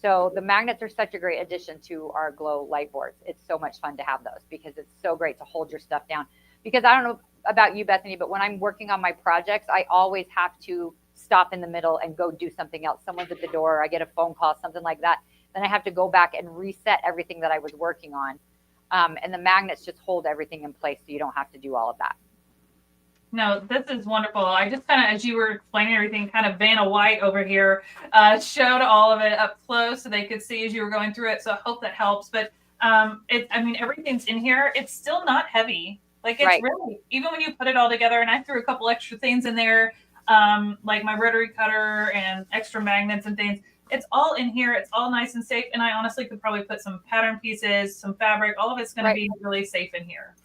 So the magnets are such a great addition to our Glow light boards. It's so much fun to have those because it's so great to hold your stuff down. Because I don't know about you, Bethany, but when I'm working on my projects, I always have to stop in the middle and go do something else. Someone's at the door, I get a phone call, something like that. Then I have to go back and reset everything that I was working on. And the magnets just hold everything in place, so you don't have to do all of that. No, this is wonderful. I just kind of, as you were explaining everything, kind of Vanna White over here showed all of it up close so they could see as you were going through it. So I hope that helps. But I mean, everything's in here. It's still not heavy. Like it's right. Really, even when you put it all together, and I threw a couple extra things in there, like my rotary cutter and extra magnets and things. It's all in here. It's all nice and safe. And I honestly could probably put some pattern pieces, some fabric. All of it's going to be really safe in here.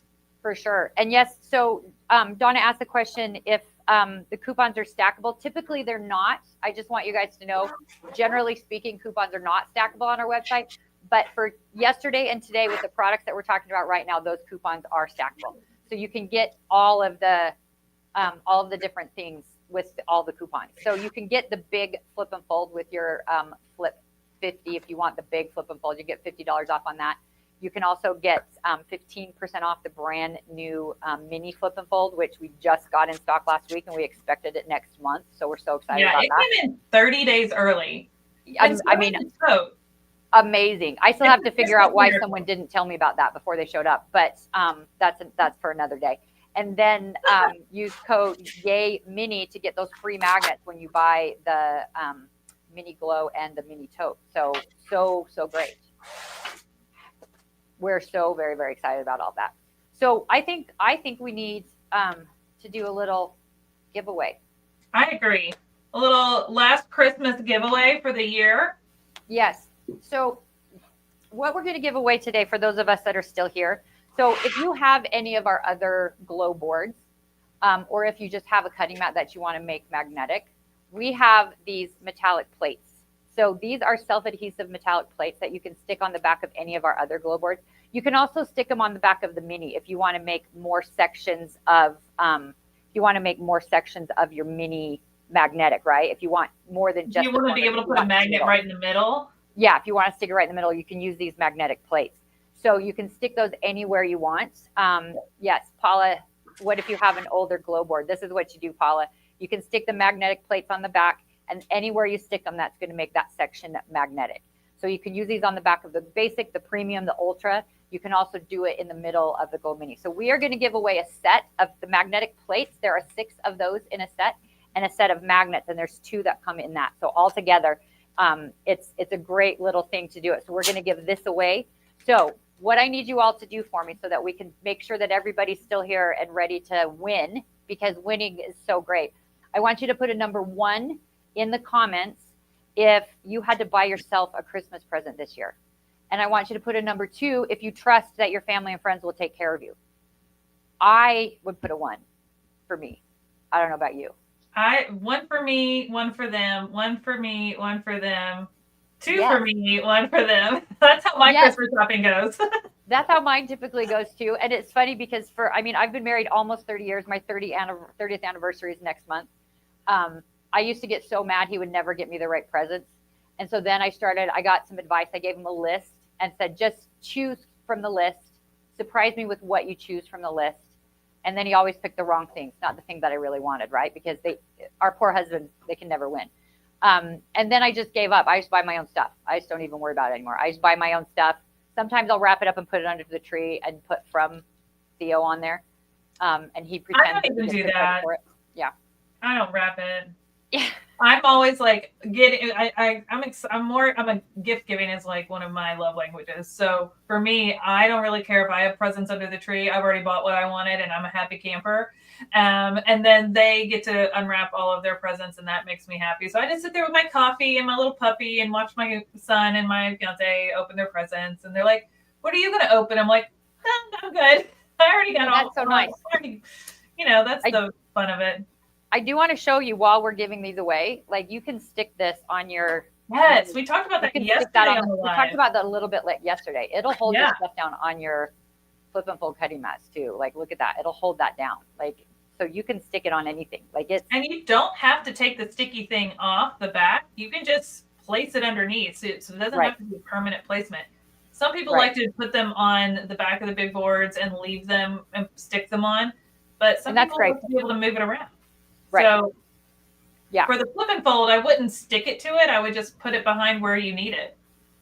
For sure. And yes, so Donna asked the question if the coupons are stackable. Typically, they're not. I just want you guys to know, generally speaking, coupons are not stackable on our website. But for yesterday and today, with the products that we're talking about right now, those coupons are stackable. So you can get all of the different things with all the coupons. So you can get the big flip and fold with your flip 50. If you want the big flip and fold, you get $50 off on that. You can also get 15% off the brand new mini flip and fold, which we just got in stock last week, and we expected it next month. So we're so excited about that. Yeah, it came in 30 days early. I mean, amazing. I still have to figure out why someone didn't tell me about that before they showed up, but that's for another day. And then use code YAY Mini to get those free magnets when you buy the Mini Glow and the Mini Tote. So great. We're so very, very excited about all that. So I think we need to do a little giveaway. I agree. A little last Christmas giveaway for the year. Yes. So what we're going to give away today for those of us that are still here. So if you have any of our other glow boards, or if you just have a cutting mat that you want to make magnetic, we have these metallic plates. So these are self-adhesive metallic plates that you can stick on the back of any of our other glow boards. You can also stick them on the back of the mini if you want to make more sections of your mini magnetic, right? If you want more than just, you want to be able to put a magnet right in the middle. Yeah, if you want to stick it right in the middle, you can use these magnetic plates. So you can stick those anywhere you want. Yes, Paula, what if you have an older glow board? This is what you do, Paula. You can stick the magnetic plates on the back, and anywhere you stick them, that's going to make that section magnetic. So you can use these on the back of the basic, the premium, the ultra. You can also do it in the middle of the Glow Mini. So we are going to give away a set of the magnetic plates. There are 6 of those in a set, and a set of magnets, and there's 2 that come in that. So altogether, it's a great little thing to do it. So we're going to give this away. So what I need you all to do for me so that we can make sure that everybody's still here and ready to win, because winning is so great. I want you to put a number 1 in the comments if you had to buy yourself a Christmas present this year. And I want you to put a number 2 if you trust that your family and friends will take care of you. I would put a 1 for me. I don't know about you. 1 for me, 1 for them, 1 for me, 1 for them, 2 for me, 1 for them. That's how my Christmas shopping goes. That's how mine typically goes too. And it's funny because I've been married almost 30 years. My 30th anniversary is next month. I used to get so mad he would never get me the right presents. And so then I got some advice. I gave him a list and said, just choose from the list. Surprise me with what you choose from the list. And then he always picked the wrong things, not the thing that I really wanted, right? Because our poor husbands, they can never win. And then I just gave up. I just buy my own stuff. I just don't even worry about it anymore. I just buy my own stuff. Sometimes I'll wrap it up and put it under the tree and put from Theo on there. And he pretends. I don't even do that. Yeah. I don't wrap it. Yeah. I'm always like I'm a gift giving is like one of my love languages. So for me, I don't really care if I have presents under the tree. I've already bought what I wanted and I'm a happy camper. And then they get to unwrap all of their presents and that makes me happy. So I just sit there with my coffee and my little puppy and watch my son and my fiance open their presents. And they're like, what are you going to open? I'm like, I'm good. I already got all. That's so nice. That's the fun of it. I do want to show you while we're giving these away, like you can stick this on your. Yes, we talked about that yesterday on the live. We talked about that a little bit yesterday. It'll hold your stuff down on your flip and fold cutting mats too. Like, look at that. It'll hold that down. Like, so you can stick it on anything. Like it's. And you don't have to take the sticky thing off the back. You can just place it underneath. So it doesn't have to be permanent placement. Some people like to put them on the back of the big boards and leave them and stick them on. But some people like to be able to move it around. Right. So for the flip and fold, I wouldn't stick it to it. I would just put it behind where you need it.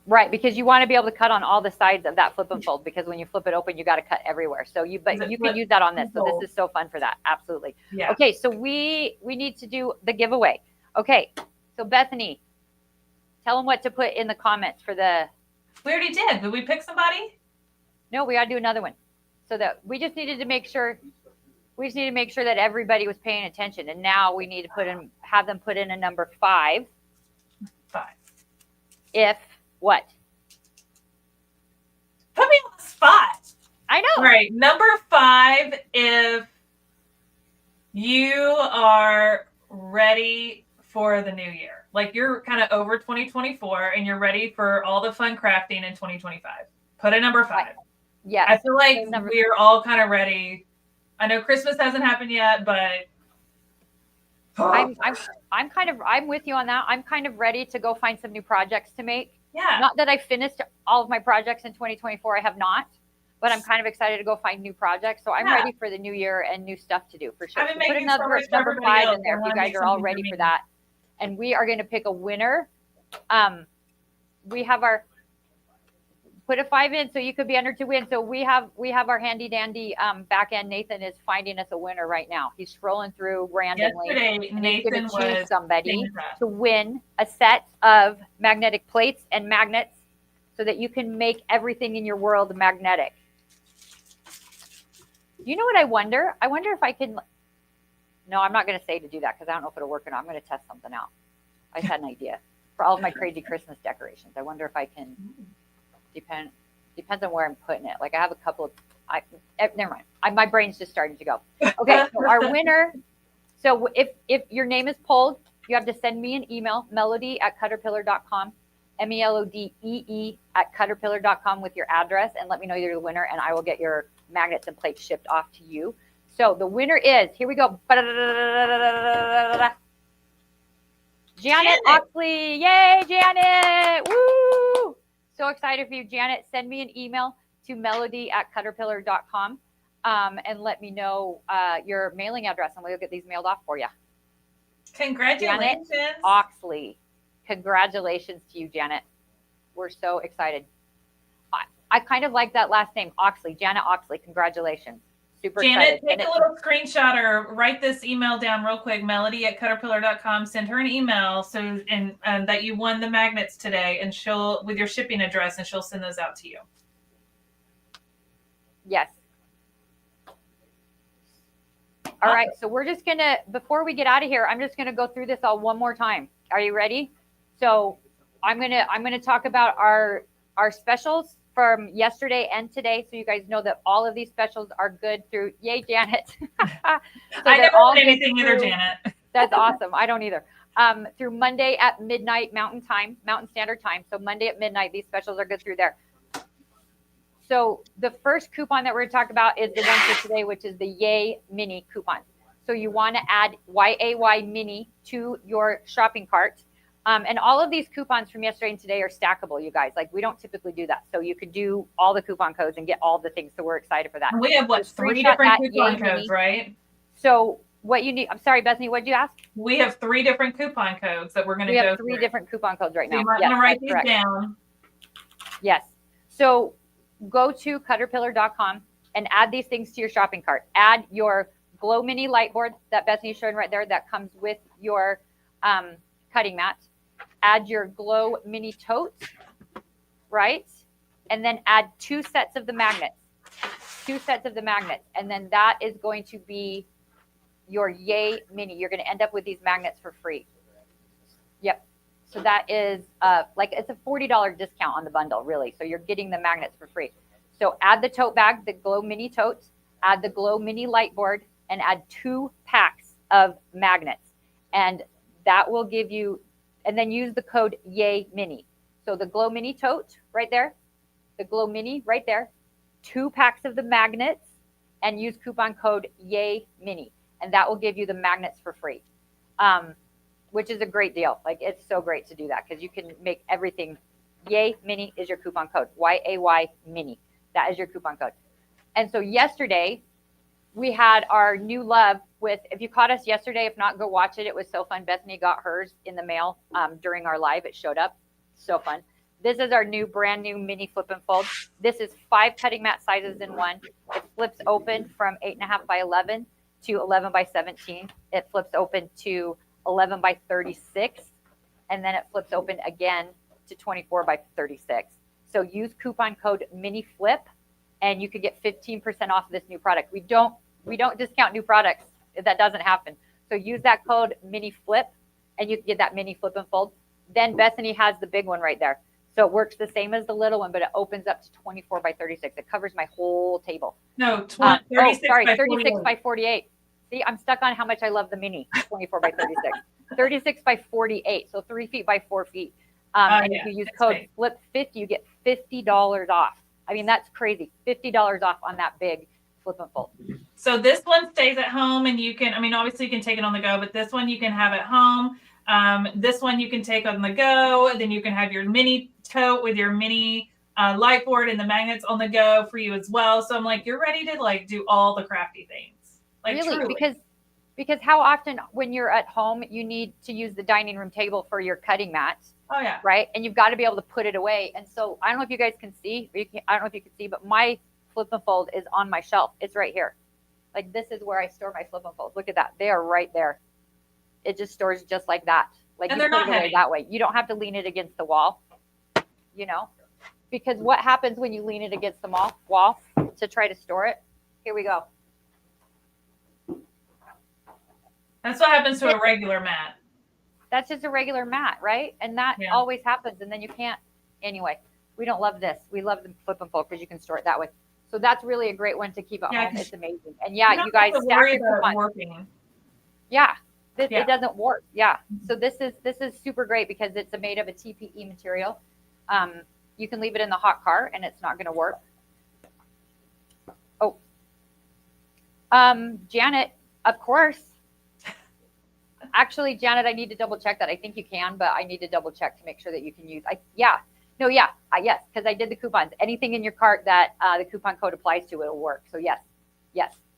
Right, because you want to be able to cut on all the sides of that flip and fold, because when you flip it open, you got to cut everywhere. So you can use that on this. So this is so fun for that. Absolutely. Yeah. Okay, so we need to do the giveaway. Okay, so Bethany, tell them what to put in the comments for the. We already did. Did we pick somebody? No, we got to do another one. So that we just needed to make sure. We just need to make sure that everybody was paying attention. And now we need to have them put in a number 5. 5. if what? Put me on the spot. I know. All right. Number 5, if you are ready for the new year, like you're kind of over 2024 and you're ready for all the fun crafting in 2025, put a number 5. Yes. I feel like we're all kind of ready. I know Christmas hasn't happened yet, but I'm with you on that. I'm kind of ready to go find some new projects to make. Yeah. Not that I finished all of my projects in 2024. I have not, but I'm kind of excited to go find new projects. So I'm ready for the new year and new stuff to do for sure. I've been Put making number 5 in there if you guys are all ready for that. And we are going to pick a winner. We have our put a 5 in so you could be entered to win. So we have our handy dandy back end. Nathan is finding us a winner right now. He's scrolling through randomly. Yesterday, Nathan was choose somebody that. to win a set of magnetic plates and magnets so that you can make everything in your world magnetic. You know what I wonder? I wonder if I can. No, I'm not going to say to do that because I don't know if it'll work or not. I'm going to test something out. I just had an idea for all of my crazy Christmas decorations. I wonder if I can. Depends on where I'm putting it. Like I have a couple of. Never mind. My brain's just starting to go. Okay, so our winner. So if your name is pulled, you have to send me an email, melodee@caterpillar.com, melodee@caterpillar.com with your address and let me know you're the winner, and I will get your magnets and plates shipped off to you. So the winner is, here we go. Janet Oxley. Yay, Janet. Woo! So excited for you, Janet. Send me an email to melodee@caterpillar.com and let me know your mailing address, and we'll get these mailed off for you. Congratulations. Janet Oxley. Congratulations to you, Janet. We're so excited. I kind of like that last name, Oxley. Janet Oxley. Congratulations. Super Janet, excited. take a little screenshot or write this email down real quick, melodee@caterpillar.com. Send her an email and that you won the magnets today, and she'll with your shipping address, and she'll send those out to you. Yes. All right. So we're just gonna, before we get out of here, I'm just gonna go through this all one more time. Are you ready? So I'm gonna talk about our specials from yesterday and today, so you guys know that all of these specials are good through. Yay, Janet! So I never all anything either, Janet. That's awesome. I don't either. Through Monday at midnight Mountain Standard Time. So Monday at midnight, these specials are good through there. So the first coupon that we're going to talk about is the one for today, which is the Yay Mini coupon. So you want to add YAY Mini to your shopping cart. And all of these coupons from yesterday and today are stackable, you guys. Like, we don't typically do that. So you could do all the coupon codes and get all the things. So we're excited for that. We have, what, 3 different coupon codes, right? So what you need, I'm sorry, Bethany, what did you ask? We have 3 different coupon codes that we're going to go through. We have 3 different coupon codes right now. You might want to write these down. Yes. So go to caterpillar.com and add these things to your shopping cart. Add your Glow Mini light board that Bethany's showing right there that comes with your cutting mat. Add your Glow Mini Tote, right? And then add 2 sets of the magnets. 2 sets of the magnets. And then that is going to be your Yay Mini. You're going to end up with these magnets for free. Yep. So that is like, it's a $40 discount on the bundle, really. So you're getting the magnets for free. So add the tote bag, the Glow Mini Tote, add the Glow Mini light board, and add 2 packs of magnets. And that will give you, and then use the code Yay Mini. So the Glow Mini Tote right there, the Glow Mini right there, 2 packs of the magnets, and use coupon code Yay Mini. And that will give you the magnets for free, which is a great deal. Like, it's so great to do that because you can make everything. Yay Mini is your coupon code. YAY Mini. That is your coupon code. And so yesterday, we had our new love with, if you caught us yesterday, if not, go watch it. It was so fun. Bethany got hers in the mail during our live. It showed up. So fun. This is our brand new mini flip and fold. This is 5 cutting mat sizes in one. It flips open from 8.5 by 11 to 11 by 17. It flips open to 11 by 36. And then it flips open again to 24 by 36. So use coupon code MINIFLIP and you could get 15% off of this new product. We don't discount new products. That doesn't happen. So use that code MINIFLIP and you can get that mini flip and fold Then Bethany has the big one right there. So it works the same as the little one, but it opens up to 24 by 36. It covers my whole table. No, 36 by 36 48. by 48. See, I'm stuck on how much I love the mini 24 by 36. 36 by 48, so 3 feet by 4 feet. And if you use code FLIP50, you get $50 off. I mean, that's crazy. $50 off on that big flip and fold. So this one stays at home, and you can, I mean, obviously you can take it on the go, but this one you can have at home. This one you can take on the go. Then you can have your mini tote with your mini light board and the magnets on the go for you as well. So I'm like, you're ready to like do all the crafty things. Like really, truly. because how often when you're at home, you need to use the dining room table for your cutting mats. Oh yeah. Right. And you've got to be able to put it away. And so I don't know if you guys can see, I don't know if you can see, but my flip and fold is on my shelf. It's right here. Like this is where I store my flip and folds. Look at that. They are right there. It just stores just like that. Like and you they're put not it away heavy. that way. You don't have to lean it against the wall, you know, because what happens when you lean it against the wall to try to store it? Here we go. That's what happens to a regular mat. That's just a regular mat, right? And that always happens. And then you can't. Anyway, we don't love this. We love the flip and fold because you can store it that way. So that's really a great one to keep at home. It's amazing. And you guys stack your coupons. Yeah, it doesn't warp. Yeah. So this is super great because it's made of a TPE material. You can leave it in the hot car and it's not going to warp. Oh, Janet, of course. Actually, Janet, I need to double check that. I think you can, but I need to double check to make sure that you can use. Yes, because I did the coupons. Anything in your cart that the coupon code applies to, it'll work. So yes.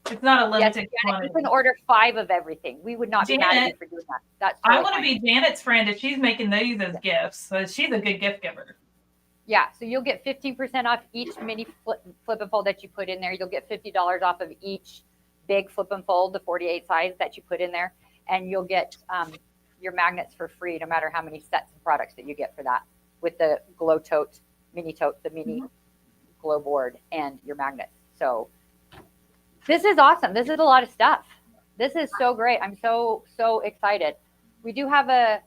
It's not a limited quantity. You can order 5 of everything. We would not be mad at you for doing that. That's totally I want to be Janet's friend if she's making these as gifts. So she's a good gift giver. Yeah, so you'll get 15% off each mini flip and fold that you put in there. You'll get $50 off of each big flip and fold, the 48 size that you put in there. And you'll get your magnets for free, no matter how many sets of products that you get for that, with the Glow Tote, Mini Tote, the Mini Glow Board, and your magnets. So this is awesome. This is a lot of stuff. This is so great. I'm so excited. We do have a,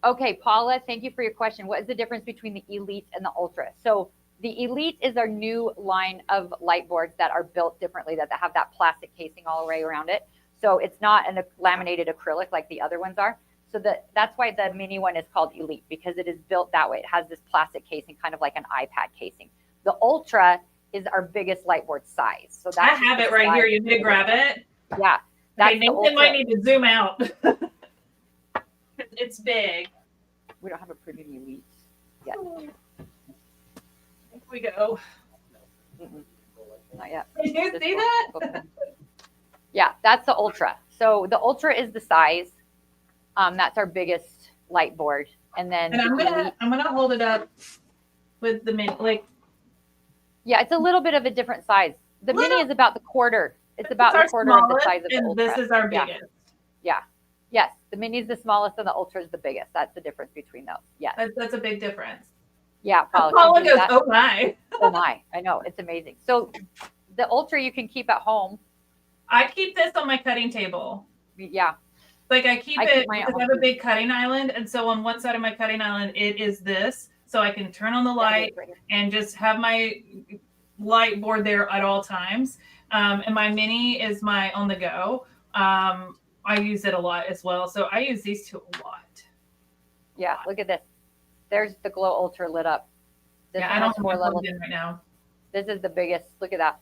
okay, Paula, thank you for your question. What is the difference between the Elite and the Ultra? So the Elite is our new line of light boards that are built differently, that have that plastic casing all the way around it. So it's not a laminated acrylic like the other ones are. So that's why the mini one is called Elite, because it is built that way. It has this plastic casing, kind of like an iPad casing. The Ultra is our biggest light board size. So that's I have it right here. You need to grab it. Yeah. Okay, Nathan might need to zoom out. It's big. We don't have a pretty Elite yet. Here we go. Not yet. Did you see that? Yeah, that's the Ultra. So the Ultra is the size. That's our biggest light board. And then I'm gonna hold it up with the mini, like. Yeah, it's a little bit of a different size. The mini is about the quarter. It's about the quarter of the size of the Ultra. And this is our biggest. Yeah. Yes, the mini is the smallest and the Ultra is the biggest. That's the difference between those. Yes. That's a big difference. Yeah, Paula goes, oh my. Oh my, I know, it's amazing. So the Ultra you can keep at home. I keep this on my cutting table. Yeah. Like I keep it because I have a big cutting island. And so on one side of my cutting island, it is this. So I can turn on the light and just have my light board there at all times. And my mini is my on the go. I use it a lot as well. So I use these two a lot. Yeah, look at this. There's the Glow Ultra lit up. This I don't have more levels in right now. This is the biggest. Look at that.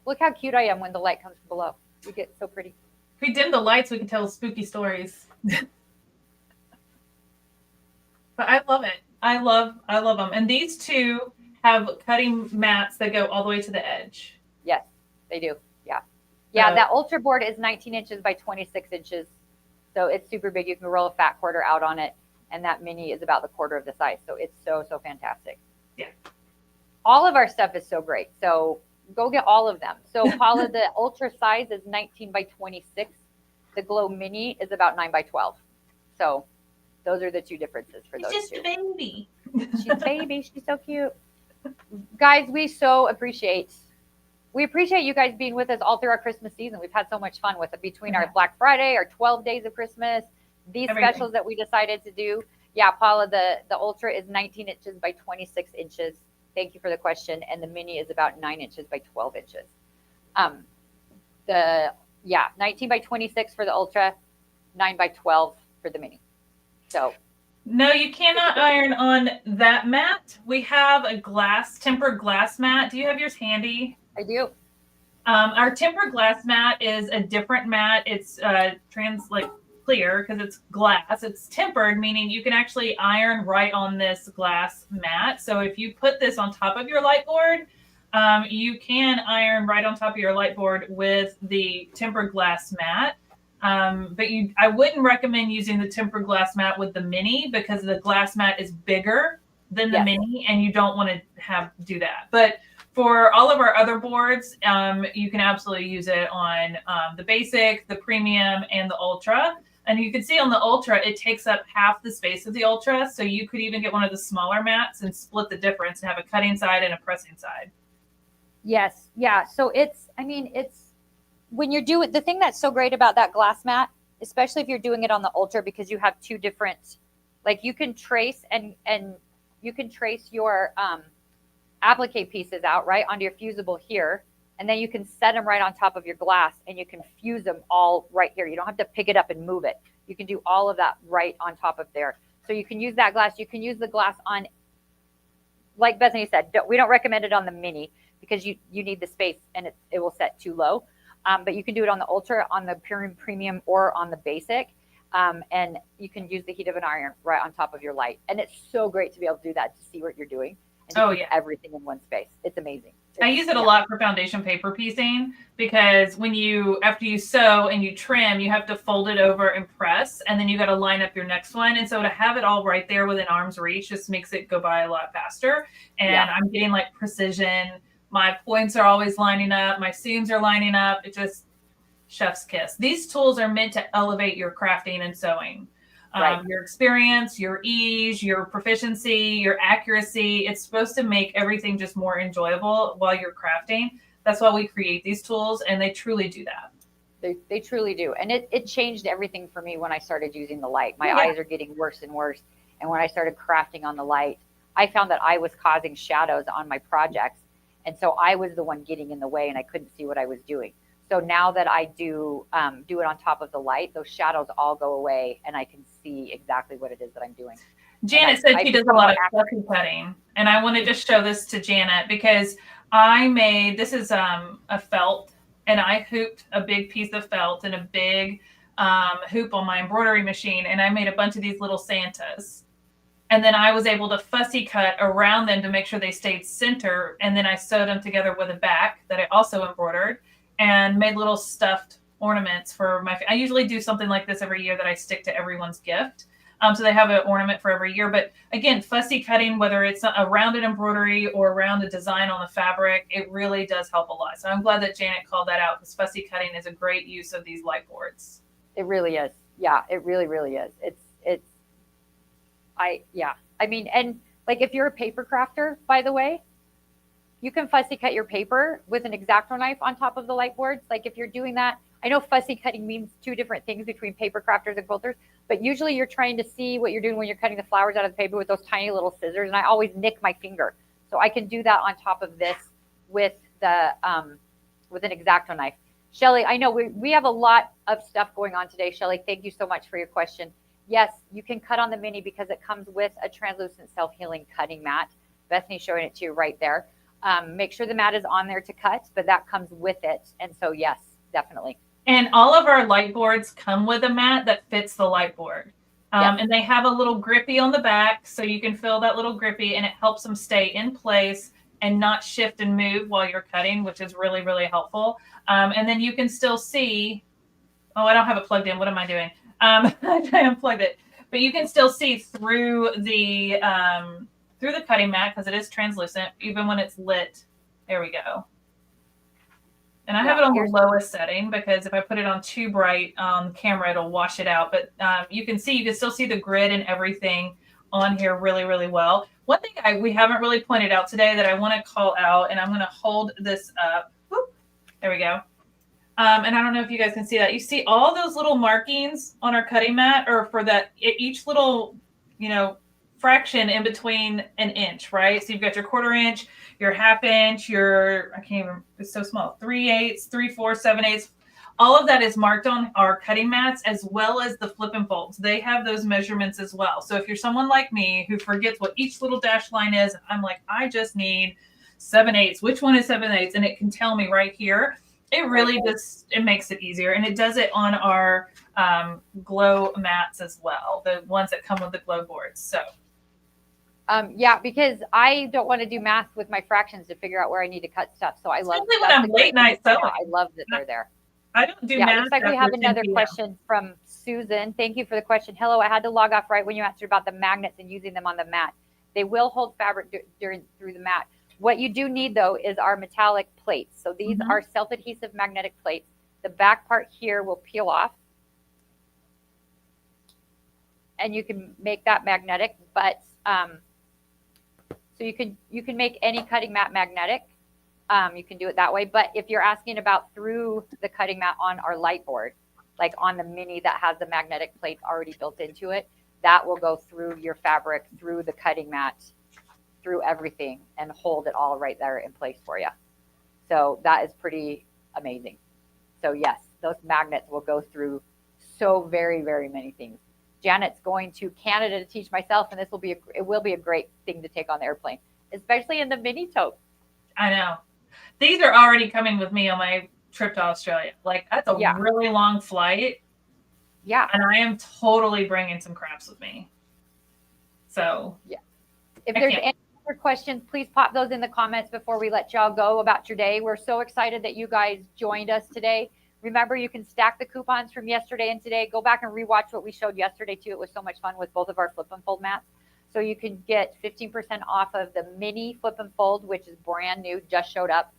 Look how cute I am when the light comes from below. You get so pretty. If we dim the lights, we can tell spooky stories. But I love it. I love them. And these two have cutting mats that go all the way to the edge. Yes, they do. Yeah. Yeah, that Ultra board is 19 inches by 26 inches. So it's super big. You can roll a fat quarter out on it. And that mini is about the quarter of the size. So it's so fantastic. Yeah. All of our stuff is so great. So go get all of them. So Paula, the Ultra size is 19 by 26. The Glow Mini is about 9 by 12. So those are the two differences for those two. She's just a baby. She's a baby. She's so cute. Guys, we appreciate you guys being with us all through our Christmas season. We've had so much fun with it between our Black Friday, our 12 days of Christmas, these Everything. specials that we decided to do, yeah, Paula, the Ultra is 19 inches by 26 inches. Thank you for the question. And the Mini is about 9 inches by 12 inches. Um, the, yeah, 19 by 26 for the Ultra, 9 by 12 for the Mini. So. No, you cannot iron on that mat. We have a tempered glass mat. Do you have yours handy? I do. Our tempered glass mat is a different mat. It's clear because it's glass. It's tempered, meaning you can actually iron right on this glass mat. So if you put this on top of your light board, you can iron right on top of your light board with the tempered glass mat. But I wouldn't recommend using the tempered glass mat with the Mini because the glass mat is bigger than the Mini, and you don't want to do that. But for all of our other boards, you can absolutely use it on the Basic, the Premium, and the Ultra. And you can see on the Ultra, it takes up half the space of the Ultra. So you could even get one of the smaller mats and split the difference and have a cutting side and a pressing side. Yes. Yeah. So it's when you're doing the thing that's so great about that glass mat, especially if you're doing it on the Ultra, because you have two different, like you can trace and you can trace your applique pieces out right onto your fusible here, and then you can set them right on top of your glass, and you can fuse them all right here. You don't have to pick it up and move it. You can do all of that right on top of there. So you can use that glass. You can use the glass on, like Bethany said, we don't recommend it on the Mini because you need the space and it will set too low. But you can do it on the Ultra, on the Premium, or on the Basic. And you can use the heat of an iron right on top of your light. And it's so great to be able to do that, to see what you're doing. And keep everything in one space. It's amazing. I use it a lot for foundation paper piecing because after you sew and you trim, you have to fold it over and press, and then you got to line up your next one. And so to have it all right there within arm's reach just makes it go by a lot faster. And I'm getting like precision. My points are always lining up. My seams are lining up. It just chef's kiss. These tools are meant to elevate your crafting and sewing. Your experience, your ease, your proficiency, your accuracy. It's supposed to make everything just more enjoyable while you're crafting. That's why we create these tools, and they truly do that. They truly do. And it changed everything for me when I started using the light. My eyes are getting worse and worse. And when I started crafting on the light, I found that I was causing shadows on my projects. And so I was the one getting in the way, and I couldn't see what I was doing. So now that I do it on top of the light, those shadows all go away, and I can see exactly what it is that I'm doing. Janet said she does a lot of fussy cutting, and I want to just show this to Janet because this is a felt, and I hooped a big piece of felt and a big hoop on my embroidery machine, and I made a bunch of these little Santas. And then I was able to fussy cut around them to make sure they stayed center, and then I sewed them together with a back that I also embroidered, and made little stuffed ornaments for I usually do something like this every year that I stick to everyone's gift. So they have an ornament for every year. But again, fussy cutting, whether it's a rounded embroidery or around a design on the fabric, it really does help a lot. So I'm glad that Janet called that out, because fussy cutting is a great use of these light boards. It really is. Yeah, it really, really is. I mean, and like if you're a paper crafter, by the way, you can fussy cut your paper with an X-Acto knife on top of the light boards. Like if you're doing that, I know fussy cutting means two different things between paper crafters and quilters, but usually you're trying to see what you're doing when you're cutting the flowers out of the paper with those tiny little scissors. And I always nick my finger. So I can do that on top of this with with an X-Acto knife. Shelly, I know we have a lot of stuff going on today. Shelly, thank you so much for your question. Yes, you can cut on the Mini because it comes with a translucent self-healing cutting mat. Bethany's showing it to you right there. Make sure the mat is on there to cut, but that comes with it. And so, yes, definitely. And all of our light boards come with a mat that fits the light board. And they have a little grippy on the back, so you can feel that little grippy, and it helps them stay in place and not shift and move while you're cutting, which is really, really helpful. And then you can still see, I don't have it plugged in. What am I doing? I unplugged it. But you can still see through the cutting mat because it is translucent, even when it's lit. There we go. And I have it on the lowest setting because if I put it on too bright on camera, it'll wash it out. But you can still see the grid and everything on here really, really well. One thing we haven't really pointed out today that I want to call out, and I'm going to hold this up. Whoop, there we go. And I don't know if you guys can see that. You see all those little markings on our cutting mat, or for that each little, fraction in between an inch, right? So you've got your 1/4 inch, your 1/2 inch, your, I can't even, it's so small, 3/8, 3/4, 7/8. All of that is marked on our cutting mats, as well as the flip and folds. They have those measurements as well. So if you're someone like me who forgets what each little dash line is, I'm like, I just need 7/8. Which one is 7/8? And it can tell me right here. It really just, it makes it easier. And it does it on our Glow mats as well, the ones that come with the Glow boards. So yeah, because I don't want to do math with my fractions to figure out where I need to cut stuff. So I love especially when I'm late night sewing. I love that they're there. I don't do Yeah, math. looks like we have another 10 p.m. question from Susan. Thank you for the question. Hello, I had to log off right when you answered about the magnets and using them on the mat. They will hold fabric through the mat. What you do need, though, is our metallic plates. So these are self-adhesive magnetic plates. The back part here will peel off. And you can make that magnetic, but so you can make any cutting mat magnetic. You can do it that way. But if you're asking about through the cutting mat on our light board, like on the mini that has the magnetic plates already built into it, that will go through your fabric, through the cutting mat, through everything, and hold it all right there in place for you. So that is pretty amazing. So yes, those magnets will go through so very, very many things. Janet's going to Canada to teach myself, and it will be a great thing to take on the airplane, especially in the mini tote. I know. These are already coming with me on my trip to Australia. Like, that's a really long flight. Yeah. And I am totally bringing some crafts with me. So yeah. If there's any other questions, please pop those in the comments before we let y'all go about your day. We're so excited that you guys joined us today. Remember, you can stack the coupons from yesterday and today. Go back and rewatch what we showed yesterday, too. It was so much fun with both of our flip and fold mats. So you can get 15% off of the mini flip and fold, which is brand new, just showed up.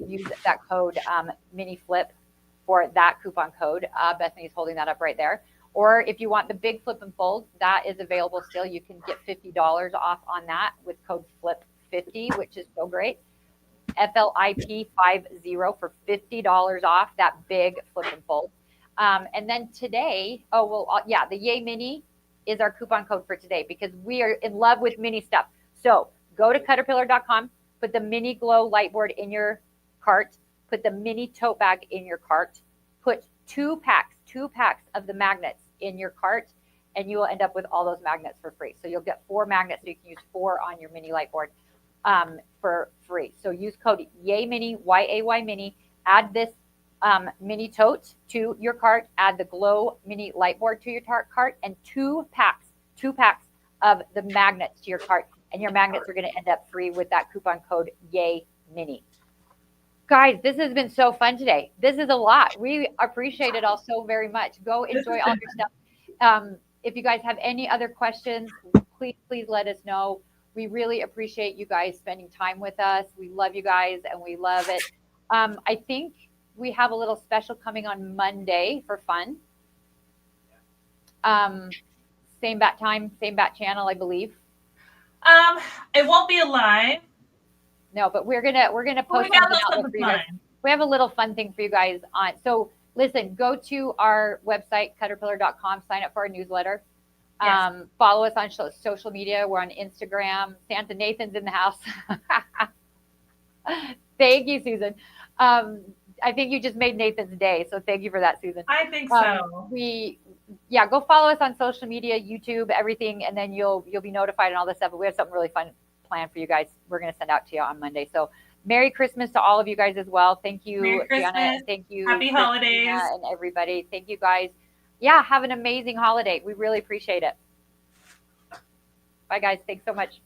Use that code mini flip for that coupon code. Bethany's holding that up right there. Or if you want the big flip and fold, that is available still. You can get $50 off on that with code FLIP50, which is so great. FLIP50 for $50 off that big flip and fold. And then today, the Yay Mini is our coupon code for today because we are in love with mini stuff. So go to Caterpillar.com, put the mini Glow light board in your cart, put the mini tote bag in your cart, put two packs of the magnets in your cart, and you will end up with all those magnets for free. So you'll get 4 magnets, so you can use 4 on your mini light board for free. So use code YAY Mini, YAY Mini, add this mini tote to your cart, add the Glow Mini light board to your cart, and 2 packs of the magnets to your cart, and your magnets are going to end up free with that coupon code YAY Mini. Guys, this has been so fun today. This is a lot. We appreciate it all so very much. Go enjoy all your stuff. If you guys have any other questions, please let us know. We really appreciate you guys spending time with us. We love you guys, and we love it. I think we have a little special coming on Monday for fun. Same bat time, same bat channel, I believe. It won't be a live. No, but we're gonna post something out for you guys. We have a little fun thing for you guys on. So listen, go to our website, caterpillar.com, sign up for our newsletter. Yes. Follow us on social media. We're on Instagram. Santa Nathan's in the house. Thank you, Susan. I think you just made Nathan's day. So thank you for that, Susan. I think so. Go follow us on social media, YouTube, everything, and then you'll be notified and all this stuff. But we have something really fun planned for you guys. We're going to send out to you on Monday. So Merry Christmas to all of you guys as well. Thank you, Gianna. Thank you. Happy holidays. And everybody. Thank you guys. Yeah, have an amazing holiday. We really appreciate it. Bye, guys. Thanks so much.